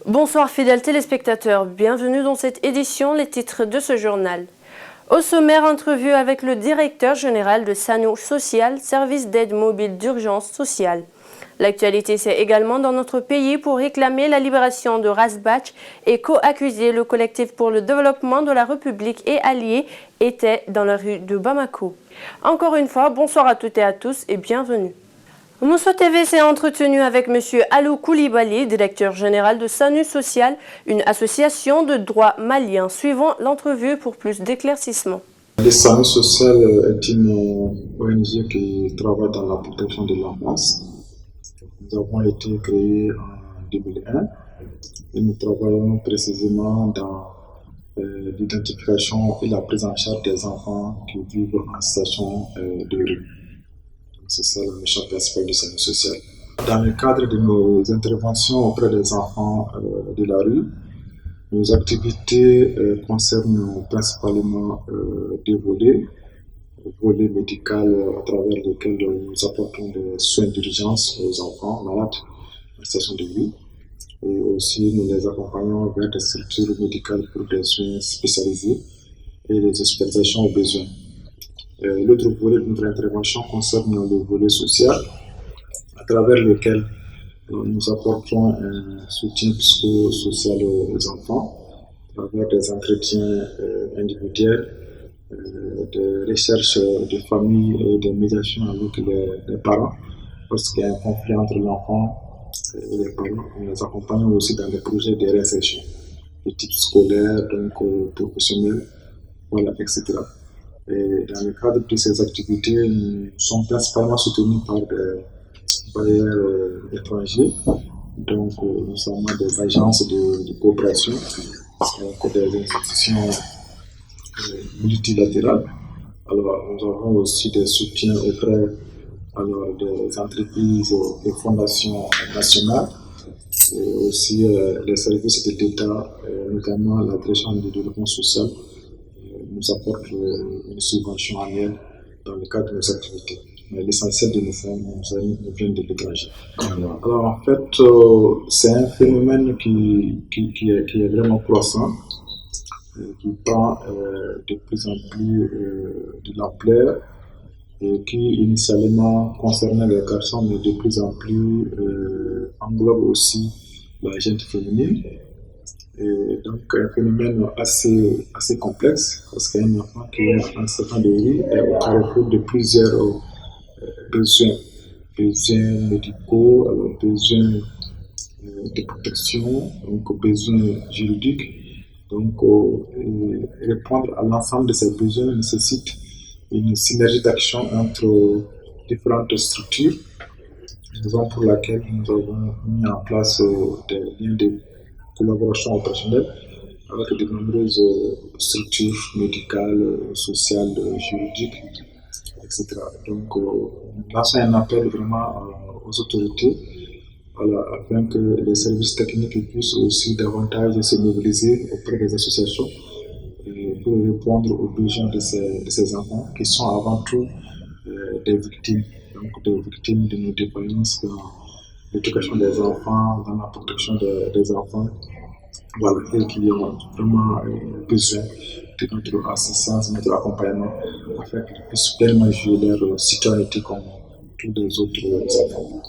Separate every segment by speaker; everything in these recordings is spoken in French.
Speaker 1: Bonsoir fidèles téléspectateurs, bienvenue dans cette édition, les titres de ce journal. Au sommaire, entrevue avec le directeur général de SANU Social, service d'aide mobile d'urgence sociale. L'actualité, c'est également dans notre pays pour réclamer la libération de Rasbach et co-accuser le collectif pour le développement de la République et alliés était dans la rue de Bamako. Encore une fois, bonsoir à toutes et à tous et bienvenue. Mousso TV s'est entretenu avec M. Alou Koulibaly, directeur général de SANU Social, une association de droit malien. Suivant l'entrevue pour plus d'éclaircissements.
Speaker 2: Le SANU Social est une ONG qui travaille dans la protection de l'enfance. Nous avons été créés en 2001 et nous travaillons précisément dans l'identification et la prise en charge des enfants qui vivent en situation de rue. C'est ça la mission principale du SANU Social. Dans le cadre de nos interventions auprès des enfants de la rue, nos activités concernent principalement des volets médicaux à travers lesquels nous apportons des soins d'urgence aux enfants malades en situation de rue. Et aussi, nous les accompagnons vers des structures médicales pour des soins spécialisés et des hospitalisations aux besoins. L'autre volet de notre intervention concerne le volet social, à travers lequel nous apportons un soutien psychosocial aux enfants, à travers des entretiens individuels, des recherches de famille et des médiations avec les parents, parce qu'il y a un conflit entre l'enfant et les parents. Nous les accompagnons aussi dans des projets de réinsertion, de type scolaire, donc professionnel, voilà, etc. Et dans le cadre de ces activités, nous sommes principalement soutenus par des bailleurs étrangers, donc notamment des agences de coopération, donc des institutions multilatérales. Alors, nous avons aussi des soutiens auprès des entreprises et fondations nationales, et aussi les services de l'État, notamment la direction du développement social, nous apporte une subvention annuelle dans le cadre de nos activités. Mais l'essentiel de nos fonds nous vient de l'étranger. Alors en fait, c'est un phénomène qui est vraiment croissant, qui prend de plus en plus de l'ampleur et qui initialement concernait les garçons, mais de plus en plus englobe aussi la gente féminine. Et donc un phénomène assez complexe, parce qu'un enfant qui est en certain de rue est au carrefour de plusieurs besoins médicaux, besoins de protection, donc besoins juridiques. Donc répondre à l'ensemble de ces besoins nécessite une synergie d'action entre différentes structures, raison pour laquelle nous avons mis en place des liens de collaboration opérationnelle avec de nombreuses structures médicales, sociales, juridiques, etc. Donc, là, c'est un appel vraiment aux autorités, afin que les services techniques puissent aussi davantage se mobiliser auprès des associations pour répondre aux besoins de ces enfants qui sont avant tout des victimes, donc des victimes de nos défaillances dans l'éducation des enfants, dans la protection des enfants, voilà, et qui ont vraiment besoin de notre assistance, de notre accompagnement, afin qu'ils puissent pleinement jouer leur citoyenneté comme tous les autres enfants.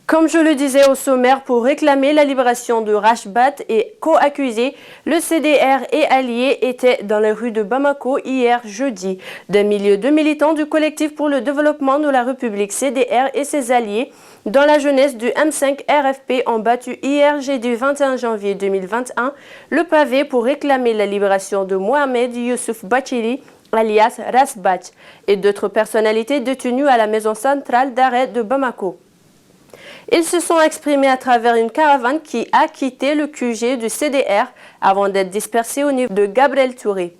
Speaker 1: Comme je le disais au sommaire, pour réclamer la libération de Rasbach et co-accusé, le CDR et alliés étaient dans les rues de Bamako hier jeudi. Des milliers de militants du collectif pour le développement de la République CDR et ses alliés dans la jeunesse du M5 RFP ont battu hier jeudi 21 janvier 2021 le pavé pour réclamer la libération de Mohamed Youssouf Bathily, alias Rasbach, et d'autres personnalités détenues à la maison centrale d'arrêt de Bamako. Ils se sont exprimés à travers une caravane qui a quitté le QG du CDR avant d'être dispersée au niveau de Gabriel Touré.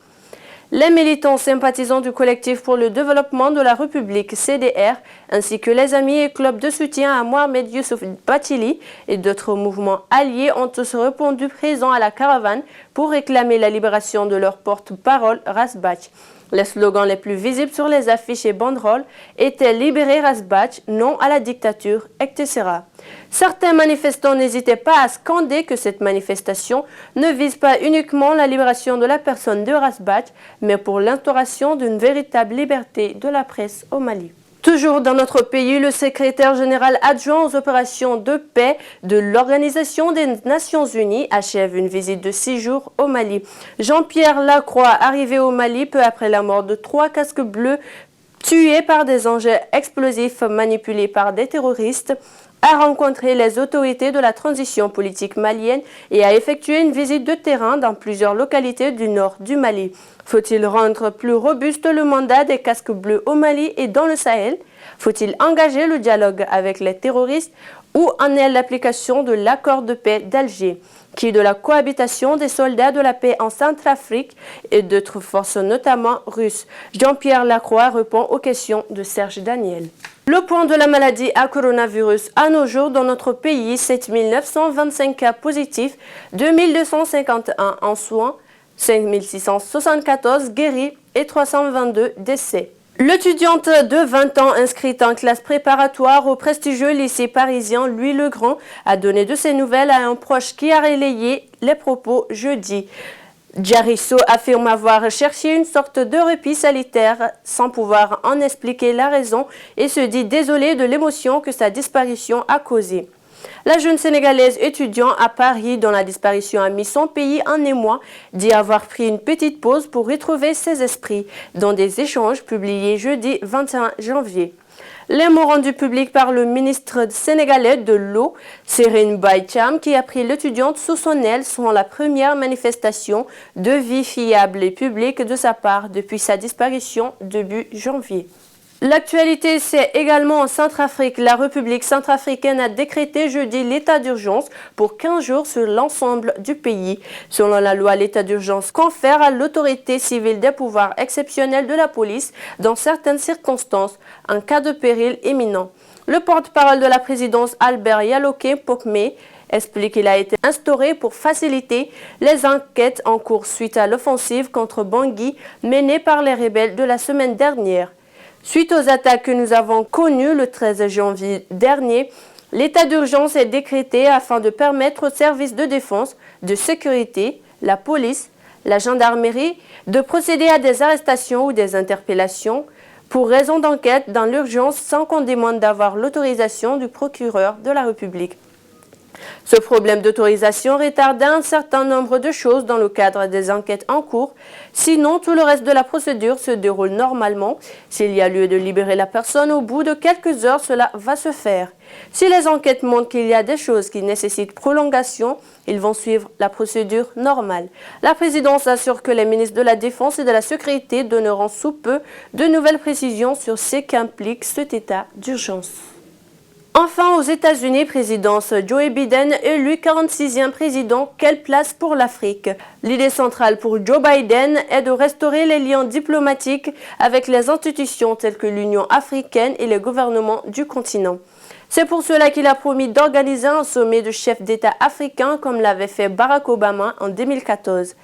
Speaker 1: Les militants sympathisants du collectif pour le développement de la République CDR, ainsi que les amis et clubs de soutien à Mohamed Youssouf Bathily et d'autres mouvements alliés ont tous répondu présents à la caravane pour réclamer la libération de leur porte-parole Razbach. Les slogans les plus visibles sur les affiches et banderoles étaient « Libérer Razbach, non à la dictature », etc. Certains manifestants n'hésitaient pas à scander que cette manifestation ne vise pas uniquement la libération de la personne de Razbach, mais pour l'instauration d'une véritable liberté de la presse au Mali. Toujours dans notre pays, le secrétaire général adjoint aux opérations de paix de l'Organisation des Nations Unies achève une visite de 6 jours au Mali. Jean-Pierre Lacroix, arrivé au Mali peu après la mort de 3 casques bleus tués par des engins explosifs manipulés par des terroristes, a rencontré les autorités de la transition politique malienne et a effectué une visite de terrain dans plusieurs localités du nord du Mali. Faut-il rendre plus robuste le mandat des casques bleus au Mali et dans le Sahel? Faut-il engager le dialogue avec les terroristes? Où en est l'application de l'accord de paix d'Alger, qui de la cohabitation des soldats de la paix en Centrafrique et d'autres forces notamment russes? Jean-Pierre Lacroix répond aux questions de Serge Daniel. Le point de la maladie à coronavirus à nos jours dans notre pays, 7 925 cas positifs, 2251 en soins, 5 674 guéris et 322 décès. L'étudiante de 20 ans inscrite en classe préparatoire au prestigieux lycée parisien Louis le Grand a donné de ses nouvelles à un proche qui a relayé les propos jeudi. Jarisso affirme avoir cherché une sorte de répit sanitaire sans pouvoir en expliquer la raison et se dit désolé de l'émotion que sa disparition a causée. La jeune Sénégalaise étudiant à Paris dont la disparition a mis son pays en émoi dit avoir pris une petite pause pour retrouver ses esprits dans des échanges publiés jeudi 21 janvier. Les mots rendus publics par le ministre sénégalais de l'eau, Serine Mbaye Thiam, qui a pris l'étudiante sous son aile, sont la première manifestation de vie fiable et publique de sa part depuis sa disparition début janvier. L'actualité, c'est également en Centrafrique. La République centrafricaine a décrété jeudi l'état d'urgence pour 15 jours sur l'ensemble du pays. Selon la loi, l'état d'urgence confère à l'autorité civile des pouvoirs exceptionnels de la police dans certaines circonstances, en cas de péril imminent. Le porte-parole de la présidence, Albert Yaloké Pokmé, explique qu'il a été instauré pour faciliter les enquêtes en cours suite à l'offensive contre Bangui menée par les rebelles de la semaine dernière. Suite aux attaques que nous avons connues le 13 janvier dernier, l'état d'urgence est décrété afin de permettre aux services de défense, de sécurité, la police, la gendarmerie, de procéder à des arrestations ou des interpellations pour raison d'enquête dans l'urgence sans qu'on demande d'avoir l'autorisation du procureur de la République. Ce problème d'autorisation retarde un certain nombre de choses dans le cadre des enquêtes en cours. Sinon, tout le reste de la procédure se déroule normalement. S'il y a lieu de libérer la personne au bout de quelques heures, cela va se faire. Si les enquêtes montrent qu'il y a des choses qui nécessitent prolongation, ils vont suivre la procédure normale. La présidence assure que les ministres de la Défense et de la Sécurité donneront sous peu de nouvelles précisions sur ce qu'implique cet état d'urgence. Enfin, aux États-Unis, présidence Joe Biden élu 46e président. Quelle place pour l'Afrique? L'idée centrale pour Joe Biden est de restaurer les liens diplomatiques avec les institutions telles que l'Union africaine et les gouvernements du continent. C'est pour cela qu'il a promis d'organiser un sommet de chefs d'État africains comme l'avait fait Barack Obama en 2014.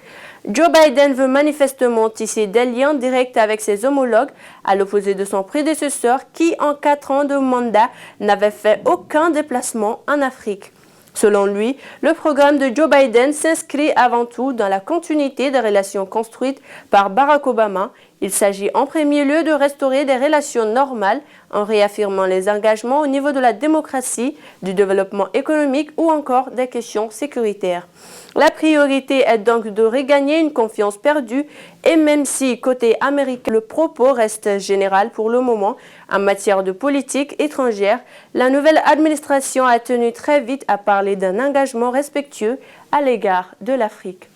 Speaker 1: Joe Biden veut manifestement tisser des liens directs avec ses homologues, à l'opposé de son prédécesseur qui, en 4 ans de mandat, n'avait fait aucun déplacement en Afrique. Selon lui, le programme de Joe Biden s'inscrit avant tout dans la continuité des relations construites par Barack Obama. Il s'agit en premier lieu de restaurer des relations normales en réaffirmant les engagements au niveau de la démocratie, du développement économique ou encore des questions sécuritaires. La priorité est donc de regagner une confiance perdue et même si, côté américain, le propos reste général pour le moment en matière de politique étrangère, la nouvelle administration a tenu très vite à parler d'un engagement respectueux à l'égard de l'Afrique.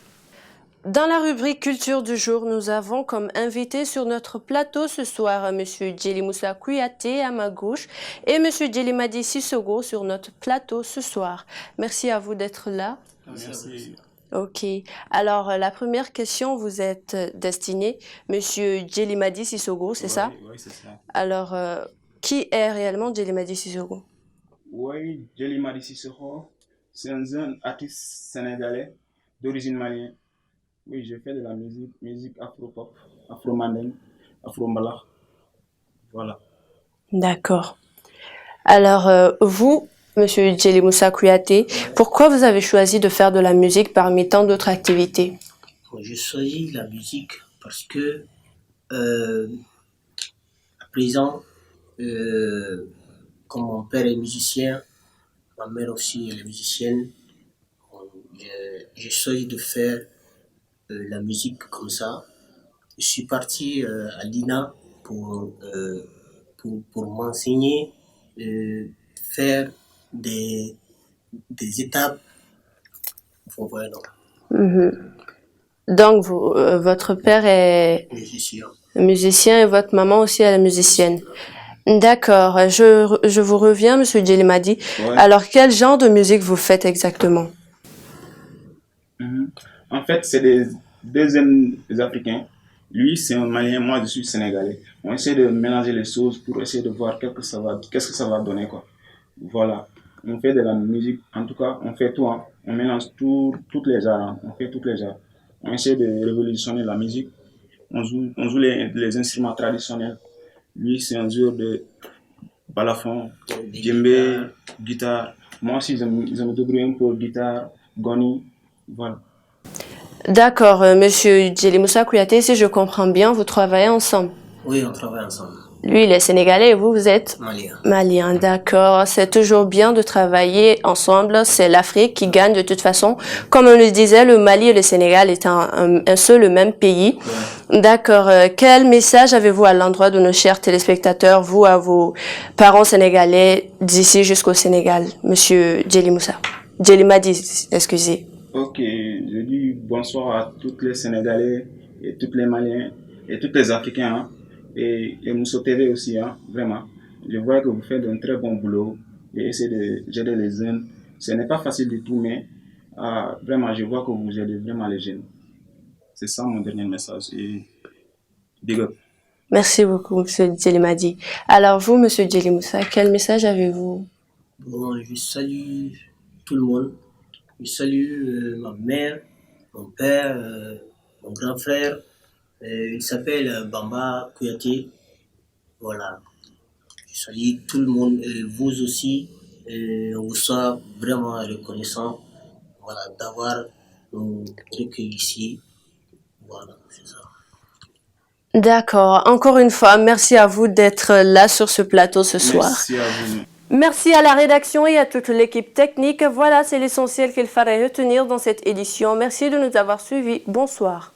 Speaker 1: Dans la rubrique culture du jour, nous avons comme invité sur notre plateau ce soir M. Djeli Moussa Kouyaté à ma gauche et M. Djeli Madi Sissogo sur notre plateau ce soir. Merci à vous d'être là.
Speaker 3: Merci.
Speaker 1: Ok. Alors, la première question vous êtes destinée, Monsieur Djelimadi Sissoko, c'est ça?
Speaker 3: Oui, c'est ça.
Speaker 1: Alors, qui est réellement Djelimadi Sissoko?
Speaker 3: Oui, Djelimadi Sissoko, c'est un jeune artiste sénégalais d'origine malienne. Oui, je fais de la musique afro-pop, afro-mandingue, afro-mbalax. Voilà.
Speaker 1: D'accord. Alors, vous, Monsieur Djeli Moussa Kouyaté, pourquoi vous avez choisi de faire de la musique parmi tant d'autres activités?
Speaker 4: Je choisis la musique parce que à présent, comme mon père est musicien, ma mère aussi elle est musicienne, j'ai choisi de faire la musique comme ça. Je suis parti à l'INA pour m'enseigner, faire des étapes. Voilà,
Speaker 1: Mhm. Donc, votre père est
Speaker 4: musicien.
Speaker 1: musicien et votre maman aussi est musicienne. D'accord. Je vous reviens, Monsieur Djelimadi.
Speaker 3: Ouais.
Speaker 1: Alors, quel genre de musique vous faites exactement?
Speaker 3: En fait, c'est des deuxièmes Africains. Lui, c'est un Malien, moi, je suis Sénégalais. On essaie de mélanger les choses pour essayer de voir qu'est-ce que ça va donner, quoi. Voilà. On fait de la musique, en tout cas, on fait tout, hein. On mélange toutes les genres, hein. On fait toutes les genres. On essaie de révolutionner la musique. On joue les instruments traditionnels. Lui, c'est un joueur de balafon, djembé, guitare. Moi aussi, je me débrouille un peu guitare, goni, voilà.
Speaker 1: D'accord, Monsieur Djeli Moussa Kouyaté, si je comprends bien, vous travaillez ensemble.
Speaker 4: Oui, on travaille ensemble.
Speaker 1: Lui, il est sénégalais et vous êtes
Speaker 4: Malien.
Speaker 1: malien. D'accord. C'est toujours bien de travailler ensemble. C'est l'Afrique qui gagne de toute façon. Comme on le disait, le Mali et le Sénégal est un seul, le même pays. Ouais. D'accord. Quel message avez-vous à l'endroit de nos chers téléspectateurs, vous, à vos parents sénégalais d'ici jusqu'au Sénégal, Monsieur Djeli Moussa? Djelimadi, excusez.
Speaker 3: Ok, je dis bonsoir à tous les Sénégalais et tous les Maliens et tous les Africains, hein, et Mousso TV aussi, hein, vraiment. Je vois que vous faites un très bon boulot et essayez d'aider les jeunes. Ce n'est pas facile du tout, mais vraiment, je vois que vous aidez vraiment les jeunes. C'est ça mon dernier message. Et big up.
Speaker 1: Merci beaucoup, Monsieur Djelimadi. Alors vous, Monsieur Djeli Moussa, quel message avez-vous?
Speaker 4: Bon, je salue tout le monde. Je salue ma mère, mon père, mon grand frère. Il s'appelle Bamba Kouyaté. Voilà. Je salue tout le monde, vous aussi. On vous soit vraiment reconnaissant, voilà, d'avoir nous recueillis ici. Voilà, c'est ça.
Speaker 1: D'accord. Encore une fois, merci à vous d'être là sur ce plateau ce soir.
Speaker 3: Merci à vous.
Speaker 1: Merci à la rédaction et à toute l'équipe technique. Voilà, c'est l'essentiel qu'il fallait retenir dans cette édition. Merci de nous avoir suivis. Bonsoir.